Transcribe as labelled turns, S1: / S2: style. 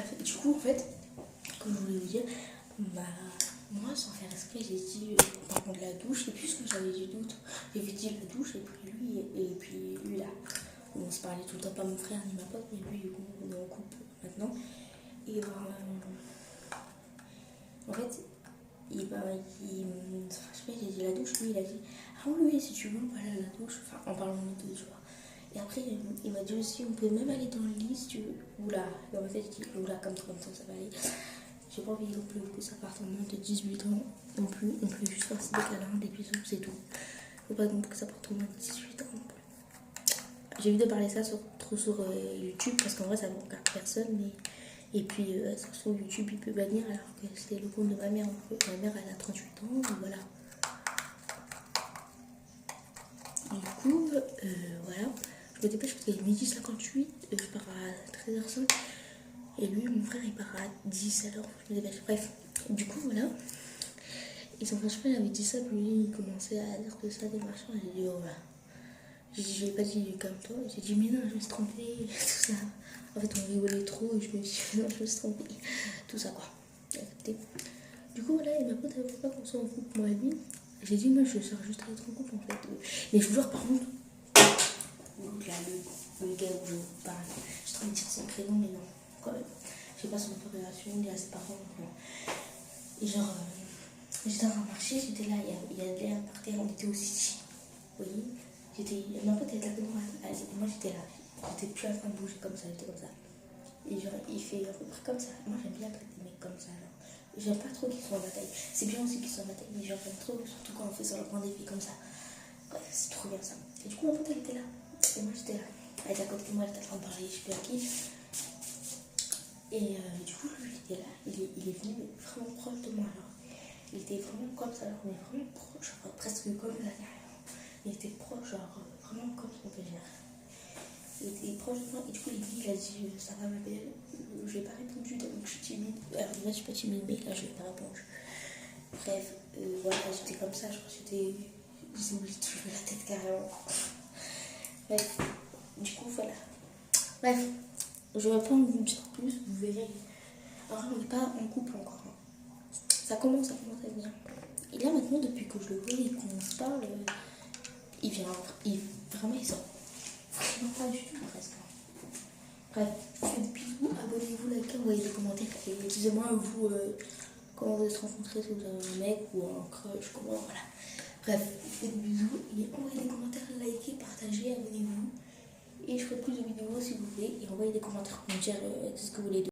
S1: Bref, du coup, en fait, comme je voulais vous dire, bah, moi, sans faire exprès, j'ai dit par contre la douche, et puis ce que j'avais dit d'autre, j'avais dit la douche, et puis lui là. On se parlait tout le temps, pas mon frère ni ma pote, mais lui, on est en couple maintenant. Et en fait, je sais pas, j'ai dit la douche, lui il a dit ah oui, si tu veux, on peut aller à la douche, enfin en parlant de deux, tu vois. Et après, il m'a dit aussi, on peut même aller dans le lit si tu veux. Oula, dans ma tête, je dis oula, comme ça va aller. J'ai pas envie non plus que ça parte en moins de 18 ans, non plus. On peut juste faire des câlins, des bisous, c'est tout. Faut pas non plus que ça parte en moins de 18 ans non plus. J'ai vu de parler ça trop sur YouTube, parce qu'en vrai, ça ne regarde personne, mais. Et puis, ça se trouve, YouTube, il peut bannir, alors que c'était le compte de ma mère. Ma mère, elle a 38 ans, donc voilà. Du coup, voilà. Je me dépêche parce qu'il est midi 58, je pars à 13h05. Et lui, mon frère, il part à 17h. Je me dépêche. Bref, du coup, voilà. Et son frère, il avait dit ça, puis lui, il commençait à dire que ça, des machins. J'ai dit, oh là. J'ai dit, je l'ai pas dit comme toi. J'ai dit, mais non, je me suis trompée, tout ça. En fait, on rigolait trop et je me suis dit, non, je me suis trompée. Tout ça, quoi. Du coup, voilà, et ma pote, elle veut pas qu'on soit en couple, moi et lui. J'ai dit, moi, je sors juste à être en couple, en fait. Mais je vous jure, par contre, là, le gars où je parle, je train de dire son prénom, mais non, quand même. Je sais pas son relation, il a ses parents, non. Et genre, j'étais dans un marché, j'étais là, il y a de l'air par terre, on était au City. Vous voyez, ma pote était à côté de moi, moi j'étais là, j'étais plus en train de bouger comme ça, j'étais comme ça. Et genre, il fait à peu près comme ça. Moi j'aime bien traiter des mecs comme ça, genre. J'aime pas trop qu'ils soient en bataille. C'est bien aussi qu'ils soient en bataille, mais genre, j'aime trop, surtout quand on fait sur le point des filles comme ça. Bref, c'est trop bien ça. Et du coup, ma pote elle était là. Et moi j'étais là. Elle était à côté de moi, elle était en train de parler, je sais plus à qui. Et du coup, lui, il était là, il est venu vraiment proche de moi. Alors, il était vraiment comme ça, alors on est vraiment proche, genre, presque comme là derrière. Il était proche, genre vraiment comme on peut dire. Il était proche de moi, et du coup, il a dit ça va, ma belle. Je n'ai pas répondu, donc je suis timide. Alors, là, je suis pas timide, mais là, je n'ai pas répondu. Bref, voilà, j'étais comme ça, je crois que j'étais. J'ai oublié de soulever la tête carrément. Bref, du coup, voilà. Bref. Je ne vais pas en vous dire plus, vous verrez. Alors, on n'est pas en couple encore. Ça commence à venir. Et là, maintenant, depuis que je le vois et qu'on se parle, il vient. Vraiment, il sort. Vraiment pas du tout, presque. Bref, je vous fais des bisous. Abonnez-vous, likez, envoyez des commentaires. Et dites-moi, vous, comment vous êtes rencontrés, si vous avez un mec ou un crush, comment, voilà. Bref, je vous fais des bisous. Et envoyez des commentaires, likez, partagez, abonnez-vous. Et je ferai plus de vidéos si vous voulez. Et envoyez des commentaires pour me dire ce que vous voulez.